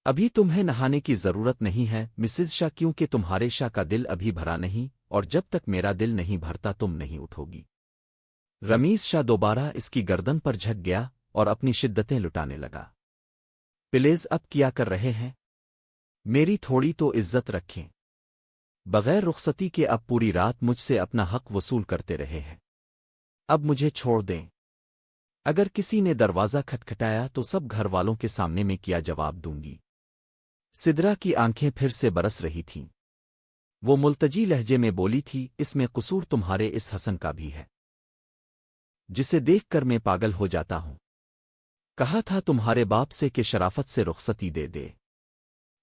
ابھی تمہیں نہانے کی ضرورت نہیں ہے مسز شاہ کیونکہ تمہارے شاہ کا دل ابھی بھرا نہیں اور جب تک میرا دل نہیں بھرتا تم نہیں اٹھو گی۔ رمیز شاہ دوبارہ اس کی گردن پر جھک گیا اور اپنی شدتیں لٹانے لگا۔ پلیز اب کیا کر رہے ہیں؟ میری تھوڑی تو عزت رکھیں۔ بغیر رخصتی کے اب پوری رات مجھ سے اپنا حق وصول کرتے رہے ہیں۔ اب مجھے چھوڑ دیں۔ اگر کسی نے دروازہ کھٹکھٹایا تو سب گھر والوں کے سامنے میں کیا جواب دوں گی۔ سدرا کی آنکھیں پھر سے برس رہی تھیں۔ وہ ملتجی لہجے میں بولی تھی، اس میں قصور تمہارے اس حسن کا بھی ہے جسے دیکھ کر میں پاگل ہو جاتا ہوں۔ کہا تھا تمہارے باپ سے کہ شرافت سے رخصتی دے دے،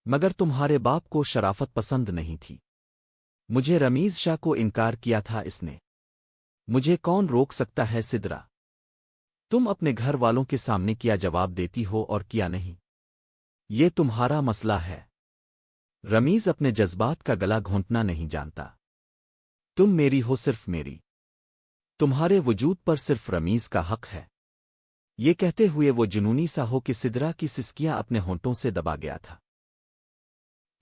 مگر تمہارے باپ کو شرافت پسند نہیں تھی۔ مجھے رمیز شاہ کو انکار کیا تھا اس نے۔ مجھے کون روک سکتا ہے سدرا؟ تم اپنے گھر والوں کے سامنے کیا جواب دیتی ہو اور کیا نہیں؟ یہ تمہارا مسئلہ ہے۔ رمیز اپنے جذبات کا گلا گھونٹنا نہیں جانتا۔ تم میری ہو، صرف میری۔ تمہارے وجود پر صرف رمیز کا حق ہے۔ یہ کہتے ہوئے وہ جنونی سا ہو کہ سدرا کی سسکیاں اپنے ہونٹوں سے دبا گیا تھا۔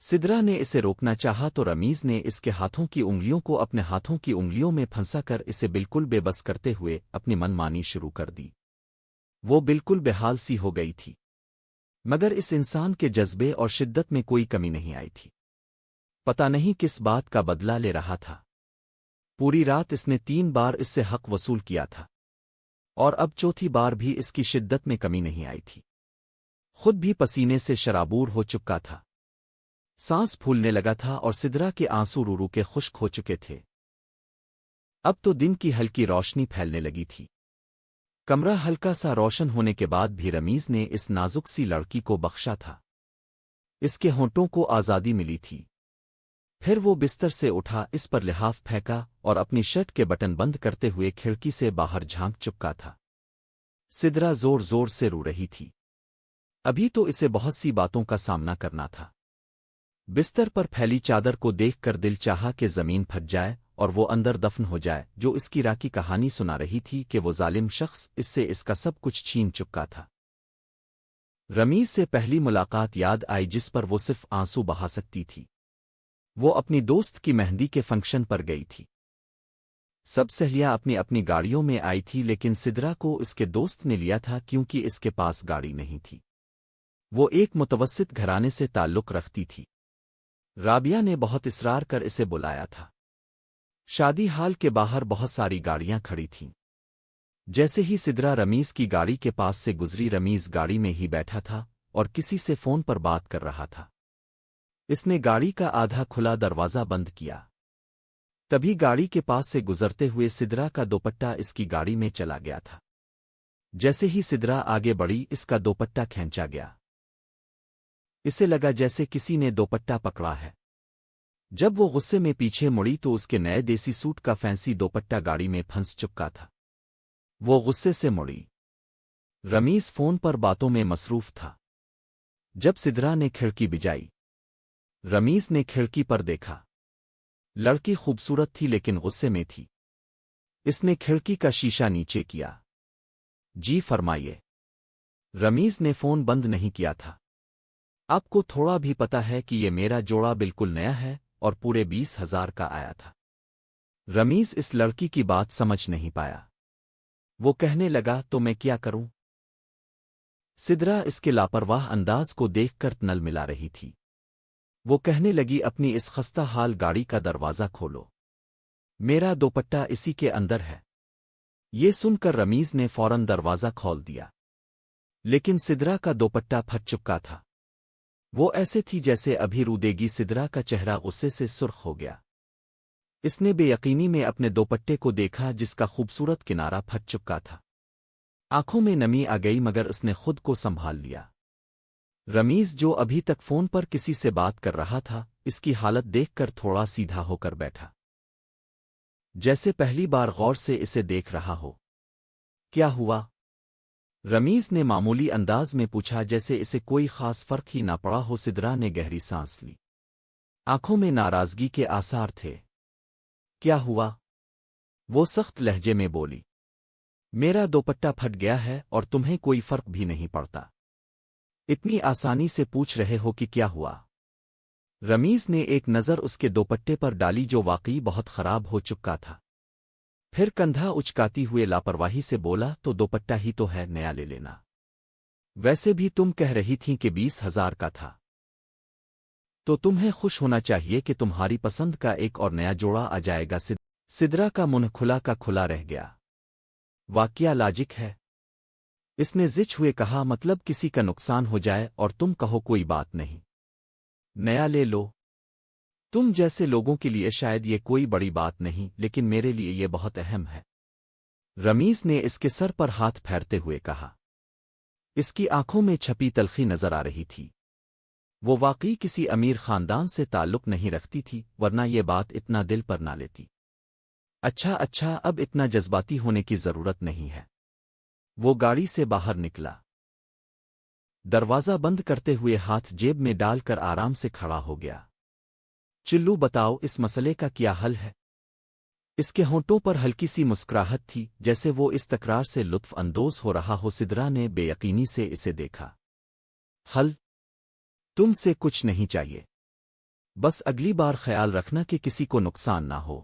سدرا نے اسے روکنا چاہا تو رمیز نے اس کے ہاتھوں کی انگلیوں کو اپنے ہاتھوں کی انگلیوں میں پھنسا کر اسے بالکل بے بس کرتے ہوئے اپنی من مانی شروع کر دی۔ وہ بالکل بے حال سی ہو گئی تھی، مگر اس انسان کے جذبے اور شدت میں کوئی کمی نہیں آئی تھی۔ پتہ نہیں کس بات کا بدلہ لے رہا تھا۔ پوری رات اس نے 3 بار اس سے حق وصول کیا تھا، اور اب چوتھی بار بھی اس کی شدت میں کمی نہیں آئی تھی۔ خود بھی پسینے سے شرابور ہو چکا تھا، سانس پھولنے لگا تھا اور سدرا کے آنسو رو رو کے خشک ہو چکے تھے۔ اب تو دن کی ہلکی روشنی پھیلنے لگی تھی۔ کمرہ ہلکا سا روشن ہونے کے بعد بھی رمیز نے اس نازک سی لڑکی کو بخشا تھا۔ اس کے ہونٹوں کو آزادی ملی تھی۔ پھر وہ بستر سے اٹھا، اس پر لحاف پھینکا اور اپنی شرٹ کے بٹن بند کرتے ہوئے کھڑکی سے باہر جھانک چپکا تھا۔ سدرا زور زور سے رو رہی تھی۔ ابھی تو اسے بہت سی باتوں کا سامنا کرنا تھا۔ بستر پر پھیلی چادر کو دیکھ کر دل چاہا کہ زمین پھٹ جائے اور وہ اندر دفن ہو جائے، جو اس کی راکی کہانی سنا رہی تھی کہ وہ ظالم شخص اس سے اس کا سب کچھ چھین چکا تھا۔ رمیز سے پہلی ملاقات یاد آئی جس پر وہ صرف آنسو بہا سکتی تھی۔ وہ اپنی دوست کی مہندی کے فنکشن پر گئی تھی۔ سب سہیلیاں اپنی اپنی گاڑیوں میں آئی تھی، لیکن سدرا کو اس کے دوست نے لیا تھا کیونکہ اس کے پاس گاڑی نہیں تھی۔ وہ ایک متوسط گھرانے سے تعلق رکھتی تھی۔ رابعہ نے بہت اصرار کر اسے بلایا تھا۔ شادی ہال کے باہر بہت ساری گاڑیاں کھڑی تھیں۔ جیسے ہی سدرا رمیز کی گاڑی کے پاس سے گزری، رمیز گاڑی میں ہی بیٹھا تھا اور کسی سے فون پر بات کر رہا تھا۔ اس نے گاڑی کا آدھا کھلا دروازہ بند کیا۔ تبھی گاڑی کے پاس سے گزرتے ہوئے سدرا کا دوپٹہ اس کی گاڑی میں چلا گیا تھا۔ جیسے ہی سدرا آگے بڑھی، اس کا دوپٹہ کھینچا گیا۔ اسے لگا جیسے کسی نے دوپٹہ پکڑا ہے۔ جب وہ غصے میں پیچھے مڑی تو اس کے نئے دیسی سوٹ کا فینسی دوپٹہ گاڑی میں پھنس چکا تھا۔ وہ غصے سے مڑی۔ رمیز فون پر باتوں میں مصروف تھا۔ جب سدرا نے کھڑکی بجائی، رمیز نے کھڑکی پر دیکھا۔ لڑکی خوبصورت تھی لیکن غصے میں تھی۔ اس نے کھڑکی کا شیشہ نیچے کیا۔ جی فرمائیے۔ رمیز نے فون بند نہیں کیا تھا۔ آپ کو تھوڑا بھی پتا ہے کہ یہ میرا جوڑا بالکل نیا ہے اور پورے 20,000 کا آیا تھا۔ رمیز اس لڑکی کی بات سمجھ نہیں پایا۔ وہ کہنے لگا تو میں کیا کروں؟ سدرا اس کے لاپرواہ انداز کو دیکھ کر نل ملا رہی تھی۔ وہ کہنے لگی اپنی اس خستہ حال گاڑی کا دروازہ کھولو، میرا دوپٹہ اسی کے اندر ہے۔ یہ سن کر رمیز نے فوراً دروازہ کھول دیا، لیکن سدرا کا دوپٹہ پھٹ چکا تھا۔ وہ ایسے تھی جیسے ابھی رو دے گی۔ سدرا کا چہرہ غصے سے سرخ ہو گیا۔ اس نے بے یقینی میں اپنے دوپٹے کو دیکھا جس کا خوبصورت کنارہ پھٹ چکا تھا۔ آنکھوں میں نمی آ گئی مگر اس نے خود کو سنبھال لیا۔ رمیز جو ابھی تک فون پر کسی سے بات کر رہا تھا، اس کی حالت دیکھ کر تھوڑا سیدھا ہو کر بیٹھا، جیسے پہلی بار غور سے اسے دیکھ رہا ہو۔ کیا ہوا؟ رمیز نے معمولی انداز میں پوچھا، جیسے اسے کوئی خاص فرق ہی نہ پڑا ہو۔ سدرا نے گہری سانس لی۔ آنکھوں میں ناراضگی کے آثار تھے۔ کیا ہوا؟ وہ سخت لہجے میں بولی۔ میرا دوپٹہ پھٹ گیا ہے اور تمہیں کوئی فرق بھی نہیں پڑتا۔ اتنی آسانی سے پوچھ رہے ہو کہ کیا ہوا؟ رمیز نے ایک نظر اس کے دوپٹے پر ڈالی جو واقعی بہت خراب ہو چکا تھا، پھر کندھا اچکاتی ہوئے لاپرواہی سے بولا تو دوپٹہ ہی تو ہے، نیا لے لینا۔ ویسے بھی تم کہہ رہی تھیں کہ 20,000 کا تھا، تو تمہیں خوش ہونا چاہیے کہ تمہاری پسند کا ایک اور نیا جوڑا آ جائے گا۔ سدرا کا منہ کھلا کا کھلا رہ گیا۔ واقعہ لاجک ہے، اس نے زچ ہوئے کہا، مطلب کسی کا نقصان ہو جائے اور تم کہو کوئی بات نہیں، نیا لے لو۔ تم جیسے لوگوں کے لیے شاید یہ کوئی بڑی بات نہیں، لیکن میرے لیے یہ بہت اہم ہے۔ رمیز نے اس کے سر پر ہاتھ پھیرتے ہوئے کہا۔ اس کی آنکھوں میں چھپی تلخی نظر آ رہی تھی۔ وہ واقعی کسی امیر خاندان سے تعلق نہیں رکھتی تھی، ورنہ یہ بات اتنا دل پر نہ لیتی۔ اچھا، اب اتنا جذباتی ہونے کی ضرورت نہیں ہے۔ وہ گاڑی سے باہر نکلا، دروازہ بند کرتے ہوئے ہاتھ جیب میں ڈال کر آرام سے کھڑا ہو گیا۔ چلو بتاؤ، اس مسئلے کا کیا حل ہے؟ اس کے ہونٹوں پر ہلکی سی مسکراہٹ تھی، جیسے وہ اس تکرار سے لطف اندوز ہو رہا ہو۔ سدرا نے بے یقینی سے اسے دیکھا۔ حل؟ تم سے کچھ نہیں چاہیے، بس اگلی بار خیال رکھنا کہ کسی کو نقصان نہ ہو۔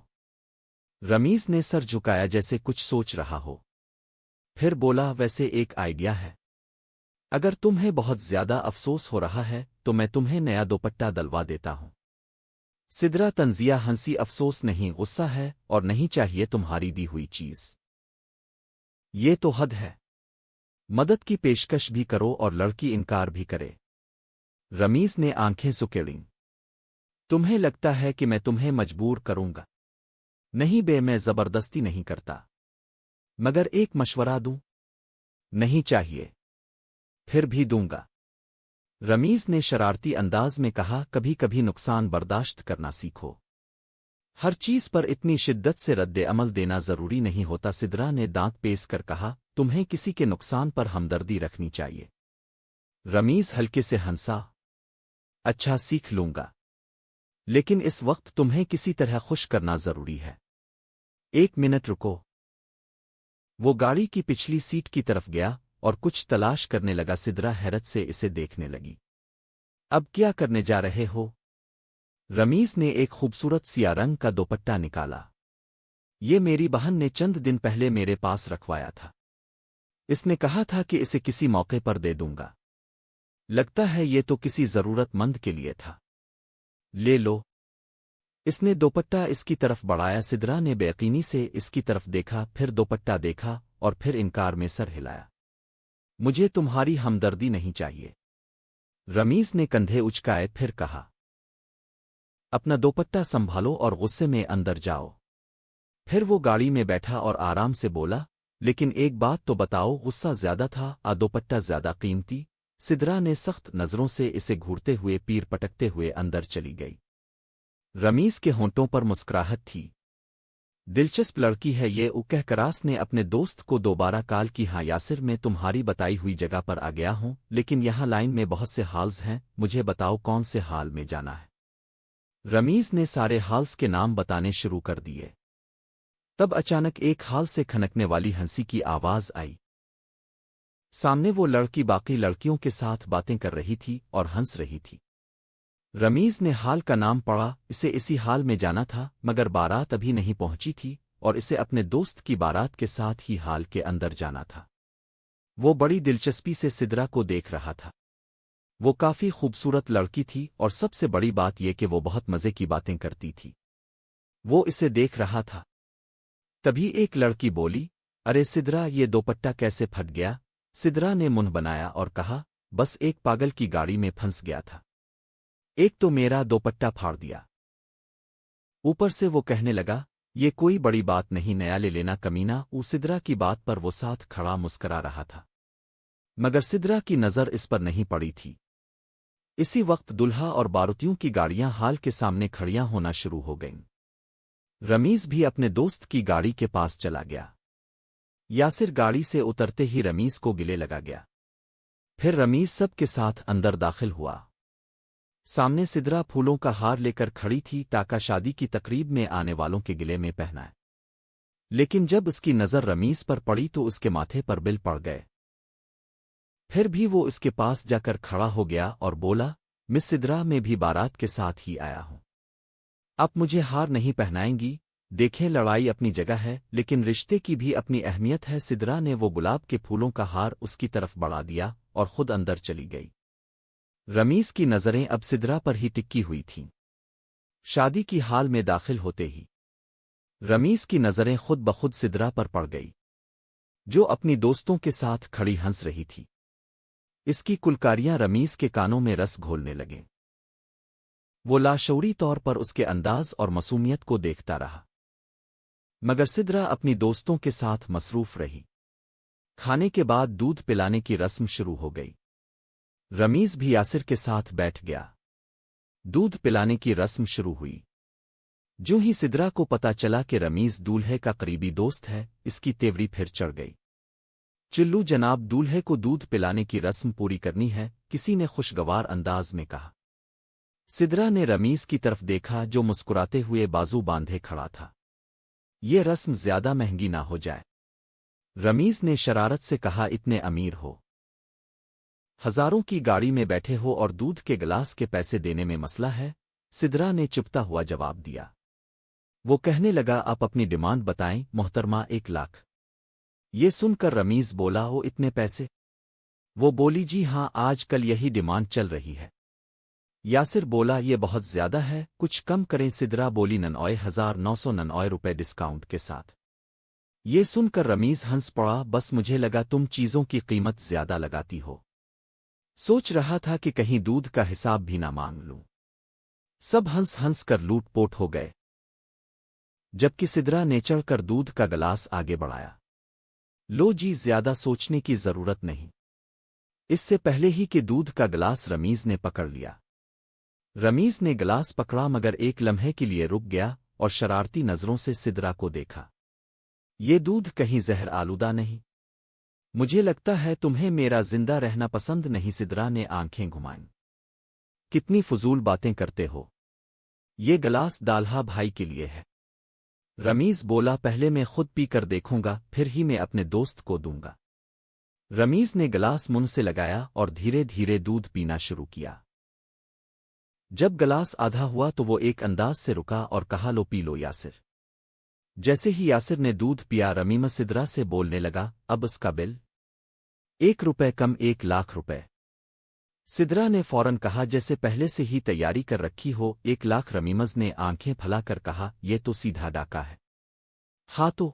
رمیز نے سر جھکایا جیسے کچھ سوچ رہا ہو، پھر بولا، ویسے ایک آئیڈیا ہے۔ اگر تمہیں بہت زیادہ افسوس ہو رہا ہے تو میں تمہیں نیا دوپٹہ دلوا دیتا ہوں۔ سدرا تنزیہ ہنسی، افسوس نہیں، غصہ ہے، اور نہیں چاہیے تمہاری دی ہوئی چیز۔ یہ تو حد ہے، مدد کی پیشکش بھی کرو اور لڑکی انکار بھی کرے۔ رمیز نے آنکھیں سکیڑیں۔ تمہیں لگتا ہے کہ میں تمہیں مجبور کروں گا؟ نہیں بے، میں زبردستی نہیں کرتا، مگر ایک مشورہ دوں؟ نہیں چاہیے، پھر بھی دوں گا۔ رمیز نے شرارتی انداز میں کہا، کبھی کبھی نقصان برداشت کرنا سیکھو، ہر چیز پر اتنی شدت سے رد عمل دینا ضروری نہیں ہوتا۔ سدرا نے دانت پیس کر کہا، تمہیں کسی کے نقصان پر ہمدردی رکھنی چاہیے۔ رمیز ہلکے سے ہنسا، اچھا سیکھ لوں گا، لیکن اس وقت تمہیں کسی طرح خوش کرنا ضروری ہے۔ 1 منٹ رکو۔ وہ گاڑی کی پچھلی سیٹ کی طرف گیا اور کچھ تلاش کرنے لگا۔ سدرا حیرت سے اسے دیکھنے لگی۔ اب کیا کرنے جا رہے ہو؟ رمیز نے ایک خوبصورت سیاہ رنگ کا دوپٹہ نکالا۔ یہ میری بہن نے چند دن پہلے میرے پاس رکھوایا تھا، اس نے کہا تھا کہ اسے کسی موقع پر دے دوں گا۔ لگتا ہے یہ تو کسی ضرورت مند کے لیے تھا، لے لو۔ اس نے دوپٹہ اس کی طرف بڑھایا۔ سدرا نے بے یقینی سے اس کی طرف دیکھا، پھر دوپٹہ دیکھا اور پھر انکار میں سر ہلایا۔ مجھے تمہاری ہمدردی نہیں چاہیے۔ رمیز نے کندھے اچکائے، پھر کہا، اپنا دوپٹہ سنبھالو اور غصے میں اندر جاؤ۔ پھر وہ گاڑی میں بیٹھا اور آرام سے بولا، لیکن ایک بات تو بتاؤ، غصہ زیادہ تھا دوپٹہ زیادہ قیمتی؟ سدرا نے سخت نظروں سے اسے گھورتے ہوئے پیر پٹکتے ہوئے اندر چلی گئی۔ رمیز کے ہونٹوں پر مسکراہٹ تھی۔ دلچسپ لڑکی ہے یہ، کہہ کراس نے اپنے دوست کو دوبارہ کال کی۔ ہاں یاسر، میں تمہاری بتائی ہوئی جگہ پر آ گیا ہوں، لیکن یہاں لائن میں بہت سے ہالز ہیں، مجھے بتاؤ کون سے ہال میں جانا ہے۔ رمیز نے سارے ہالز کے نام بتانے شروع کر دیے۔ تب اچانک ایک ہال سے کھنکنے والی ہنسی کی آواز آئی۔ سامنے وہ لڑکی باقی لڑکیوں کے ساتھ باتیں کر رہی تھی اور ہنس رہی تھی۔ رمیز نے ہال کا نام پڑھا، اسے اسی حال میں جانا تھا، مگر بارات ابھی نہیں پہنچی تھی اور اسے اپنے دوست کی بارات کے ساتھ ہی حال کے اندر جانا تھا۔ وہ بڑی دلچسپی سے سدرا کو دیکھ رہا تھا۔ وہ کافی خوبصورت لڑکی تھی اور سب سے بڑی بات یہ کہ وہ بہت مزے کی باتیں کرتی تھی۔ وہ اسے دیکھ رہا تھا۔ تبھی ایک لڑکی بولی، ارے سدرا، یہ دوپٹہ کیسے پھٹ گیا؟ سدرا نے منہ بنایا اور کہا، بس ایک پاگل کی گاڑی میں پھنس گیا تھا، ایک تو میرا دوپٹہ پھاڑ دیا، اوپر سے وہ کہنے لگا، یہ کوئی بڑی بات نہیں، نیا لے لینا کمینہ۔ سدرا کی بات پر وہ ساتھ کھڑا مسکرا رہا تھا، مگر سدرا کی نظر اس پر نہیں پڑی تھی۔ اسی وقت دلہا اور بارتیوں کی گاڑیاں حال کے سامنے کھڑیاں ہونا شروع ہو گئیں۔ رمیز بھی اپنے دوست کی گاڑی کے پاس چلا گیا۔ یاسر گاڑی سے اترتے ہی رمیز کو گلے لگا گیا۔ پھر رمیز سب کے ساتھ اندر داخل ہوا۔ سامنے سدرا پھولوں کا ہار لے کر کھڑی تھی تاکہ شادی کی تقریب میں آنے والوں کے گلے میں پہنائے، لیکن جب اس کی نظر رمیز پر پڑی تو اس کے ماتھے پر بل پڑ گئے۔ پھر بھی وہ اس کے پاس جا کر کھڑا ہو گیا اور بولا، میں سدرا میں بھی بارات کے ساتھ ہی آیا ہوں۔ آپ مجھے ہار نہیں پہنائیں گی؟ دیکھیں، لڑائی اپنی جگہ ہے لیکن رشتے کی بھی اپنی اہمیت ہے۔ سدرا نے وہ گلاب کے پھولوں کا ہار اس کی طرف بڑھا دیا اور خود اندر چلی گئی۔ رمیز کی نظریں اب سدرا پر ہی ٹکی ہوئی تھیں۔ شادی کی حال میں داخل ہوتے ہی رمیز کی نظریں خود بخود سدرا پر پڑ گئی، جو اپنی دوستوں کے ساتھ کھڑی ہنس رہی تھی۔ اس کی کلکاریاں رمیز کے کانوں میں رس گھولنے لگیں۔ وہ لاشعوری طور پر اس کے انداز اور معصومیت کو دیکھتا رہا، مگر سدرا اپنی دوستوں کے ساتھ مصروف رہی۔ کھانے کے بعد دودھ پلانے کی رسم شروع ہو گئی۔ رمیز بھی یاسر کے ساتھ بیٹھ گیا۔ دودھ پلانے کی رسم شروع ہوئی۔ جو ہی سدرا کو پتا چلا کہ رمیز دولہے کا قریبی دوست ہے، اس کی تیوری پھر چڑھ گئی۔ چلو جناب، دولہے کو دودھ پلانے کی رسم پوری کرنی ہے، کسی نے خوشگوار انداز میں کہا۔ سدرا نے رمیز کی طرف دیکھا جو مسکراتے ہوئے بازو باندھے کھڑا تھا۔ یہ رسم زیادہ مہنگی نہ ہو جائے؟ رمیز نے شرارت سے کہا، اتنے امیر ہو، ہزاروں کی گاڑی میں بیٹھے ہو اور دودھ کے گلاس کے پیسے دینے میں مسئلہ ہے؟ سدرا نے چپتا ہوا جواب دیا۔ وہ کہنے لگا، آپ اپنی ڈیمانڈ بتائیں محترمہ۔ 1 لاکھ۔ یہ سن کر رمیز بولا، وہ اتنے پیسے؟ وہ بولی، جی ہاں، آج کل یہی ڈیمانڈ چل رہی ہے۔ یاسر بولا، یہ بہت زیادہ ہے، کچھ کم کریں۔ سدرا بولی، 99,999 روپے ڈسکاؤنٹ کے ساتھ۔ یہ سن کر رمیز ہنس پڑا، بس مجھے لگا تم چیزوں کی قیمت زیادہ لگاتی ہو۔ سوچ رہا تھا کہ کہیں دودھ کا حساب بھی نہ مانگ لوں۔ سب ہنس ہنس کر لوٹ پوٹ ہو گئے، جبکہ سدرا نے چڑھ کر دودھ کا گلاس آگے بڑھایا۔ لو جی، زیادہ سوچنے کی ضرورت نہیں۔ اس سے پہلے ہی کہ دودھ کا گلاس رمیز نے پکڑ لیا۔ رمیز نے گلاس پکڑا مگر ایک لمحے کے لیے رک گیا اور شرارتی نظروں سے سدرا کو دیکھا۔ یہ دودھ کہیں زہر آلودہ نہیں؟ مجھے لگتا ہے تمہیں میرا زندہ رہنا پسند نہیں۔ سدرا نے آنکھیں گھمائیں۔ کتنی فضول باتیں کرتے ہو، یہ گلاس دالہا بھائی کے لیے ہے۔ رمیز بولا، پہلے میں خود پی کر دیکھوں گا، پھر ہی میں اپنے دوست کو دوں گا۔ رمیز نے گلاس منہ سے لگایا اور دھیرے دھیرے دودھ پینا شروع کیا۔ جب گلاس آدھا ہوا تو وہ ایک انداز سے رکا اور کہا، لو پی لو یاسر۔ جیسے ہی یاسر نے دودھ پیا، رمیمہ سدرا سے بولنے لگا، اب اس کا بل؟ 1 روپے کم، 1 لاکھ روپے۔ سدرا نے فوراً کہا، جیسے پہلے سے ہی تیاری کر رکھی ہو۔ 1 لاکھ؟ رمیمز نے آنکھیں پھلا کر کہا، یہ تو سیدھا ڈاکہ ہے۔ ہاں تو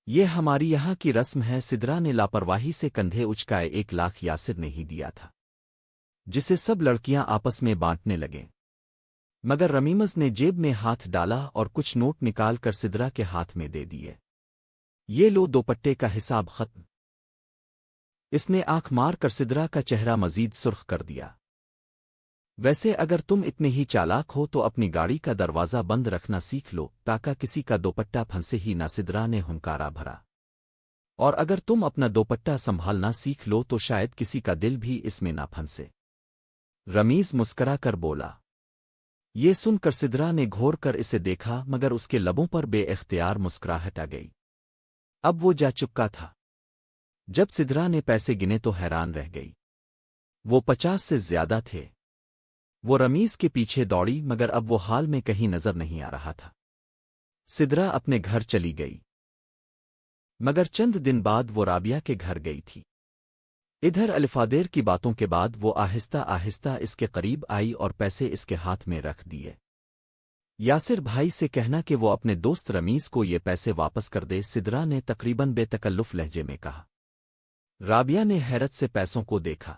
یہ ہماری یہاں کی رسم ہے۔ سدرا نے لاپرواہی سے کندھے اچکائے۔ 1 لاکھ یاسر نے ہی دیا تھا، جسے سب لڑکیاں آپس میں بانٹنے لگیں، مگر رمیمز نے جیب میں ہاتھ ڈالا اور کچھ نوٹ نکال کر سدرا کے ہاتھ میں دے دیے۔ یہ لو، دوپٹے کا حساب ختم۔ اس نے آنکھ مار کر سدرا کا چہرہ مزید سرخ کر دیا۔ ویسے اگر تم اتنے ہی چالاک ہو تو اپنی گاڑی کا دروازہ بند رکھنا سیکھ لو، تاکہ کسی کا دوپٹہ پھنسے ہی نہ۔ سدرا نے ہنکارا بھرا، اور اگر تم اپنا دوپٹہ سنبھالنا سیکھ لو تو شاید کسی کا دل بھی اس میں نہ پھنسے۔ رمیز مسکرا کر بولا۔ یہ سن کر سدرا نے گھور کر اسے دیکھا مگر اس کے لبوں پر بے اختیار مسکراہٹ آ گئی۔ اب وہ جا چکا تھا۔ جب سدرا نے پیسے گنے تو حیران رہ گئی۔ وہ 50 سے زیادہ تھے۔ وہ رمیز کے پیچھے دوڑی مگر اب وہ حال میں کہیں نظر نہیں آ رہا تھا۔ سدرا اپنے گھر چلی گئی، مگر چند دن بعد وہ رابعہ کے گھر گئی تھی۔ ادھر الفادیر کی باتوں کے بعد وہ آہستہ آہستہ اس کے قریب آئی اور پیسے اس کے ہاتھ میں رکھ دیے۔ یاسر بھائی سے کہنا کہ وہ اپنے دوست رمیز کو یہ پیسے واپس کر دے، سدرا نے تقریباً بے تکلف لہجے میں کہا۔ رابعہ نے حیرت سے پیسوں کو دیکھا،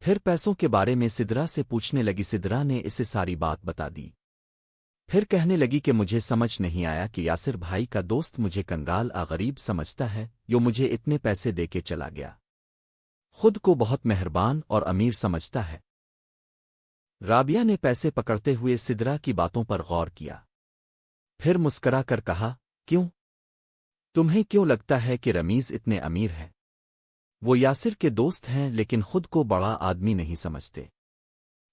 پھر پیسوں کے بارے میں سدرا سے پوچھنے لگی۔ سدرا نے اسے ساری بات بتا دی، پھر کہنے لگی کہ مجھے سمجھ نہیں آیا کہ یاسر بھائی کا دوست مجھے کنگال غریب سمجھتا ہے، جو مجھے اتنے پیسے دے کے چلا گیا، خود کو بہت مہربان اور امیر سمجھتا ہے۔ رابعہ نے پیسے پکڑتے ہوئے سدرا کی باتوں پر غور کیا، پھر مسکرا کر کہا، کیوں؟ تمہیں کیوں لگتا ہے کہ رمیز اتنے امیر ہے؟ وہ یاسر کے دوست ہیں لیکن خود کو بڑا آدمی نہیں سمجھتے۔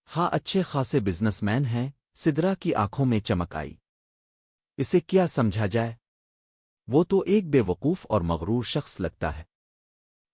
ہاں، اچھے خاصے بزنس مین ہیں۔ سدرا کی آنکھوں میں چمک آئی۔ اسے کیا سمجھا جائے؟ وہ تو ایک بے وقوف اور مغرور شخص لگتا ہے۔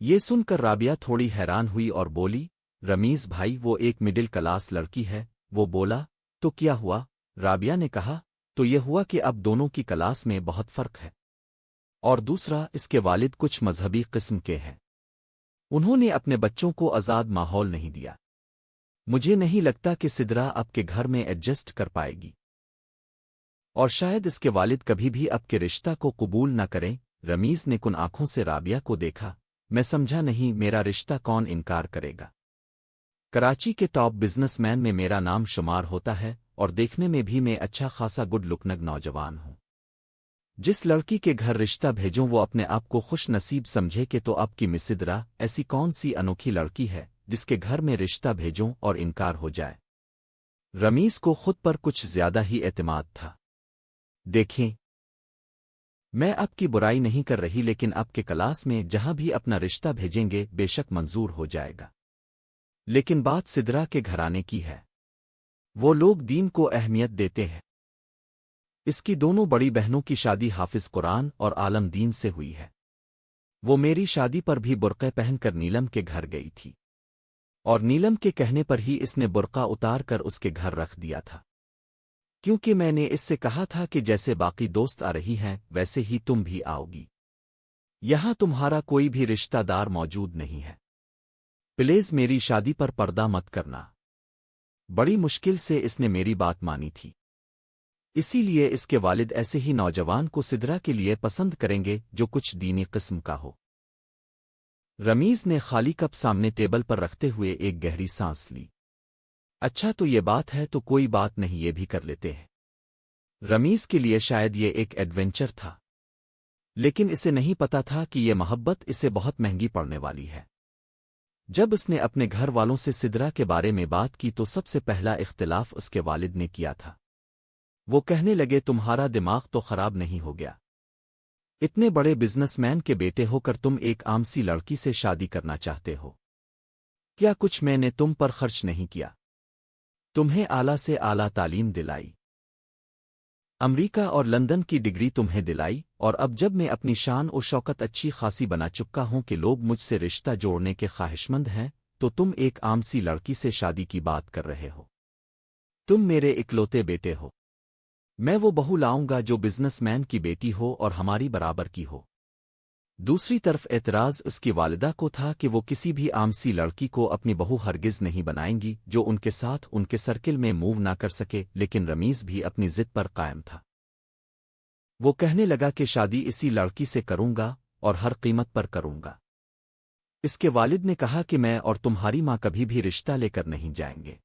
یہ سن کر رابعہ تھوڑی حیران ہوئی اور بولی، رمیز بھائی وہ ایک مڈل کلاس لڑکی ہے۔ وہ بولا، تو کیا ہوا؟ رابعہ نے کہا، تو یہ ہوا کہ اب دونوں کی کلاس میں بہت فرق ہے، اور دوسرا اس کے والد کچھ مذہبی قسم کے ہیں۔ انہوں نے اپنے بچوں کو آزاد ماحول نہیں دیا۔ مجھے نہیں لگتا کہ سدرا اب کے گھر میں ایڈجسٹ کر پائے گی، اور شاید اس کے والد کبھی بھی اب کے رشتہ کو قبول نہ کریں۔ رمیز نے کن آنکھوں سے رابعہ کو دیکھا، میں سمجھا نہیں، میرا رشتہ کون انکار کرے گا؟ کراچی کے ٹاپ بزنس مین میں میرا نام شمار ہوتا ہے، اور دیکھنے میں بھی میں اچھا خاصا گڈ لکنگ نوجوان ہوں۔ جس لڑکی کے گھر رشتہ بھیجوں وہ اپنے آپ کو خوش نصیب سمجھے کہ تو اب کی مسدرا ایسی کون سی انوکھی لڑکی ہے جس کے گھر میں رشتہ بھیجوں اور انکار ہو جائے۔ رمیز کو خود پر کچھ زیادہ ہی اعتماد تھا۔ دیکھیں، میں اب کی برائی نہیں کر رہی، لیکن اب کے کلاس میں جہاں بھی اپنا رشتہ بھیجیں گے بے شک منظور ہو جائے گا، لیکن بات سدرا کے گھرانے کی ہے۔ وہ لوگ دین کو اہمیت دیتے ہیں۔ اس کی دونوں بڑی بہنوں کی شادی حافظ قرآن اور عالم دین سے ہوئی ہے۔ وہ میری شادی پر بھی برقع پہن کر نیلم کے گھر گئی تھی، اور نیلم کے کہنے پر ہی اس نے برقع اتار کر اس کے گھر رکھ دیا تھا، کیونکہ میں نے اس سے کہا تھا کہ جیسے باقی دوست آ رہی ہیں ویسے ہی تم بھی آؤ گی، یہاں تمہارا کوئی بھی رشتہ دار موجود نہیں ہے، پلیز میری شادی پر پردہ مت کرنا۔ بڑی مشکل سے اس نے میری بات مانی تھی، اسی لیے اس کے والد ایسے ہی نوجوان کو سدرا کے لیے پسند کریں گے جو کچھ دینی قسم کا ہو۔ رمیز نے خالی کپ سامنے ٹیبل پر رکھتے ہوئے ایک گہری سانس لی۔ اچھا تو یہ بات ہے، تو کوئی بات نہیں، یہ بھی کر لیتے ہیں۔ رمیز کے لیے شاید یہ ایک ایڈونچر تھا، لیکن اسے نہیں پتا تھا کہ یہ محبت اسے بہت مہنگی پڑنے والی ہے۔ جب اس نے اپنے گھر والوں سے سدرا کے بارے میں بات کی تو سب سے پہلا اختلاف اس کے والد نے کیا تھا۔ وہ کہنے لگے، تمہارا دماغ تو خراب نہیں ہو گیا؟ اتنے بڑے بزنس مین کے بیٹے ہو کر تم ایک عام سی لڑکی سے شادی کرنا چاہتے ہو؟ کیا کچھ میں نے تم پر خرچ نہیں کیا؟ تمہیں اعلیٰ سے اعلیٰ تعلیم دلائی، امریکہ اور لندن کی ڈگری تمہیں دلائی، اور اب جب میں اپنی شان و شوکت اچھی خاصی بنا چکا ہوں کہ لوگ مجھ سے رشتہ جوڑنے کے خواہشمند ہیں، تو تم ایک عام سی لڑکی سے شادی کی بات کر رہے ہو؟ تم میرے اکلوتے بیٹے ہو، میں وہ بہو لاؤں گا جو بزنس مین کی بیٹی ہو اور ہماری برابر کی ہو۔ دوسری طرف اعتراض اس کی والدہ کو تھا کہ وہ کسی بھی عام سی لڑکی کو اپنی بہو ہرگز نہیں بنائیں گی جو ان کے ساتھ ان کے سرکل میں موو نہ کر سکے، لیکن رمیز بھی اپنی ضد پر قائم تھا۔ وہ کہنے لگا کہ شادی اسی لڑکی سے کروں گا اور ہر قیمت پر کروں گا۔ اس کے والد نے کہا کہ میں اور تمہاری ماں کبھی بھی رشتہ لے کر نہیں جائیں گے۔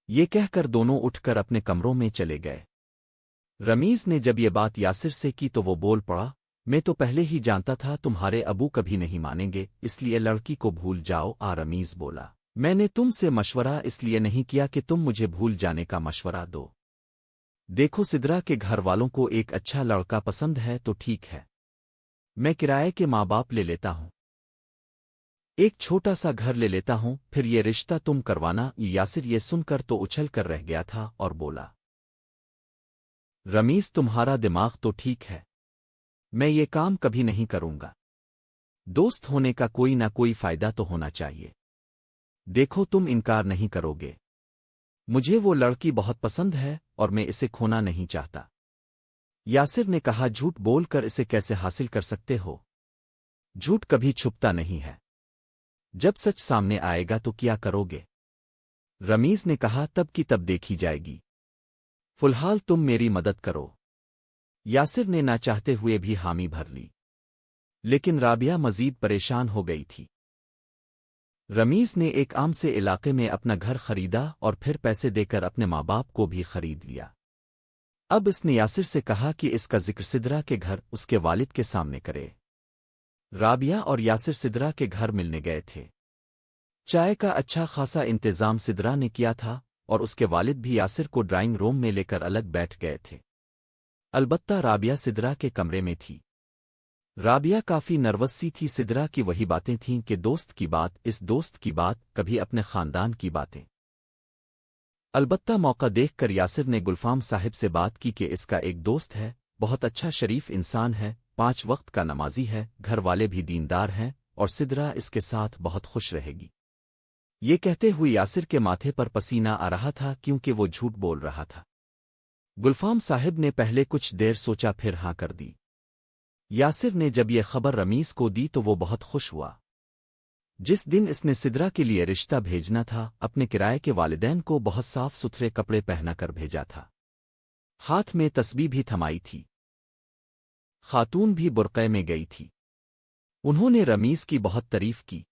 یہ کہہ کر دونوں اٹھ کر اپنے کمروں میں چلے گئے۔ رمیز نے جب یہ بات یاسر سے کی تو وہ بول پڑا، میں تو پہلے ہی جانتا تھا تمہارے ابو کبھی نہیں مانیں گے، اس لیے لڑکی کو بھول جاؤ۔ رمیز بولا، میں نے تم سے مشورہ اس لیے نہیں کیا کہ تم مجھے بھول جانے کا مشورہ دو۔ دیکھو، سدرا کے گھر والوں کو ایک اچھا لڑکا پسند ہے تو ٹھیک ہے، میں کرائے کے ماں باپ لے لیتا ہوں، ایک چھوٹا سا گھر لے لیتا ہوں، پھر یہ رشتہ تم کروانا۔ یاسر یہ سن کر تو اچھل کر رہ گیا تھا اور بولا، رمیز تمہارا دماغ تو ٹھیک ہے، میں یہ کام کبھی نہیں کروں گا، دوست ہونے کا کوئی نہ کوئی فائدہ تو ہونا چاہیے۔ دیکھو، تم انکار نہیں کرو گے، مجھے وہ لڑکی بہت پسند ہے اور میں اسے کھونا نہیں چاہتا۔ یاسر نے کہا، جھوٹ بول کر اسے کیسے حاصل کر سکتے ہو؟ جھوٹ کبھی چھپتا نہیں ہے، جب سچ سامنے آئے گا تو کیا کرو گے؟ رمیز نے کہا، تب کی تب دیکھی جائے گی، فی الحال تم میری مدد کرو۔ یاسر نے نہ چاہتے ہوئے بھی حامی بھر لی، لیکن رابعہ مزید پریشان ہو گئی تھی۔ رمیز نے ایک عام سے علاقے میں اپنا گھر خریدا اور پھر پیسے دے کر اپنے ماں باپ کو بھی خرید لیا۔ اب اس نے یاسر سے کہا کہ اس کا ذکر سدرا کے گھر اس کے والد کے سامنے کرے۔ رابعہ اور یاسر سدرا کے گھر ملنے گئے تھے۔ چائے کا اچھا خاصا انتظام سدرا نے کیا تھا اور اس کے والد بھی یاسر کو ڈرائنگ روم میں لے کر الگ بیٹھ گئے تھے۔ البتہ رابعہ سدرا کے کمرے میں تھی۔ رابعہ کافی نروس سی تھی، سدرا کی وہی باتیں تھیں کہ دوست کی بات، اس دوست کی بات، کبھی اپنے خاندان کی باتیں۔ البتہ موقع دیکھ کر یاسر نے گلفام صاحب سے بات کی کہ اس کا ایک دوست ہے، بہت اچھا شریف انسان ہے، 5 وقت کا نمازی ہے، گھر والے بھی دیندار ہیں، اور سدرا اس کے ساتھ بہت خوش رہے گی۔ یہ کہتے ہوئے یاسر کے ماتھے پر پسینہ آ رہا تھا کیونکہ وہ جھوٹ بول رہا تھا۔ گلفام صاحب نے پہلے کچھ دیر سوچا پھر ہاں کر دی۔ یاسر نے جب یہ خبر رمیز کو دی تو وہ بہت خوش ہوا۔ جس دن اس نے سدرا کے لیے رشتہ بھیجنا تھا اپنے کرائے کے والدین کو بہت صاف ستھرے کپڑے پہنا کر بھیجا تھا، ہاتھ میں تسبیح بھی تھمائی تھی، خاتون بھی برقعے میں گئی تھی۔ انہوں نے رمیز کی بہت تعریف کی۔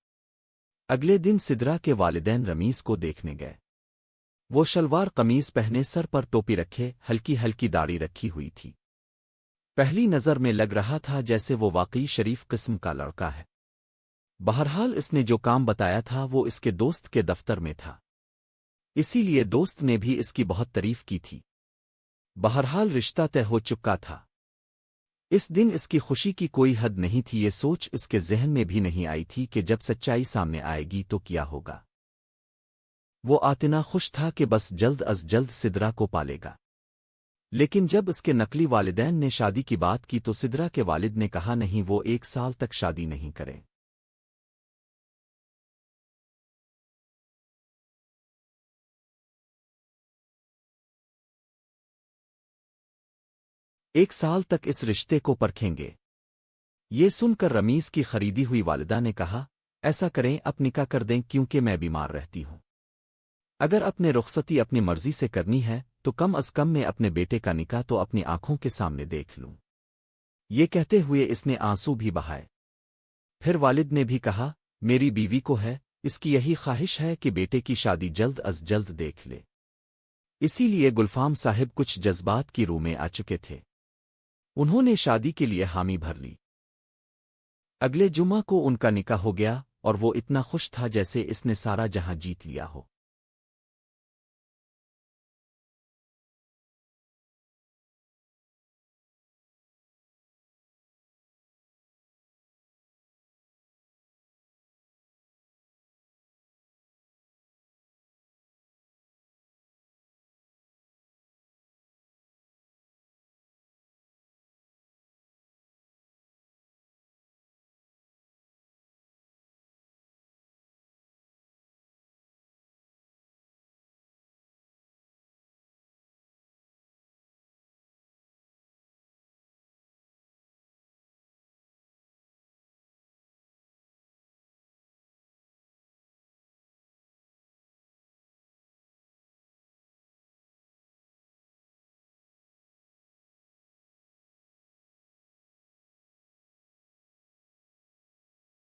اگلے دن سدرا کے والدین رمیز کو دیکھنے گئے۔ وہ شلوار قمیض پہنے، سر پر ٹوپی رکھے، ہلکی ہلکی داڑھی رکھی ہوئی تھی۔ پہلی نظر میں لگ رہا تھا جیسے وہ واقعی شریف قسم کا لڑکا ہے۔ بہرحال اس نے جو کام بتایا تھا وہ اس کے دوست کے دفتر میں تھا، اسی لیے دوست نے بھی اس کی بہت تعریف کی تھی۔ بہرحال رشتہ طے ہو چکا تھا۔ اس دن اس کی خوشی کی کوئی حد نہیں تھی، یہ سوچ اس کے ذہن میں بھی نہیں آئی تھی کہ جب سچائی سامنے آئے گی تو کیا ہوگا۔ وہ اتنا خوش تھا کہ بس جلد از جلد سدرا کو پالے گا۔ لیکن جب اس کے نقلی والدین نے شادی کی بات کی تو سدرا کے والد نے کہا نہیں، وہ 1 سال تک شادی نہیں کریں۔ 1 سال تک اس رشتے کو پرکھیں گے۔ یہ سن کر رمیز کی خریدی ہوئی والدہ نے کہا ایسا کریں اب نکاح کر دیں کیونکہ میں بیمار رہتی ہوں۔ اگر اپنے رخصتی اپنی مرضی سے کرنی ہے تو کم از کم میں اپنے بیٹے کا نکاح تو اپنی آنکھوں کے سامنے دیکھ لوں۔ یہ کہتے ہوئے اس نے آنسو بھی بہائے۔ پھر والد نے بھی کہا میری بیوی کو ہے، اس کی یہی خواہش ہے کہ بیٹے کی شادی جلد از جلد دیکھ لے۔ اسی لیے گلفام صاحب کچھ جذبات کی روح میں آ چکے تھے۔ انہوں نے شادی کے لیے حامی بھر لی۔ اگلے جمعہ کو ان کا نکاح ہو گیا اور وہ اتنا خوش تھا جیسے اس نے سارا جہاں جیت لیا ہو۔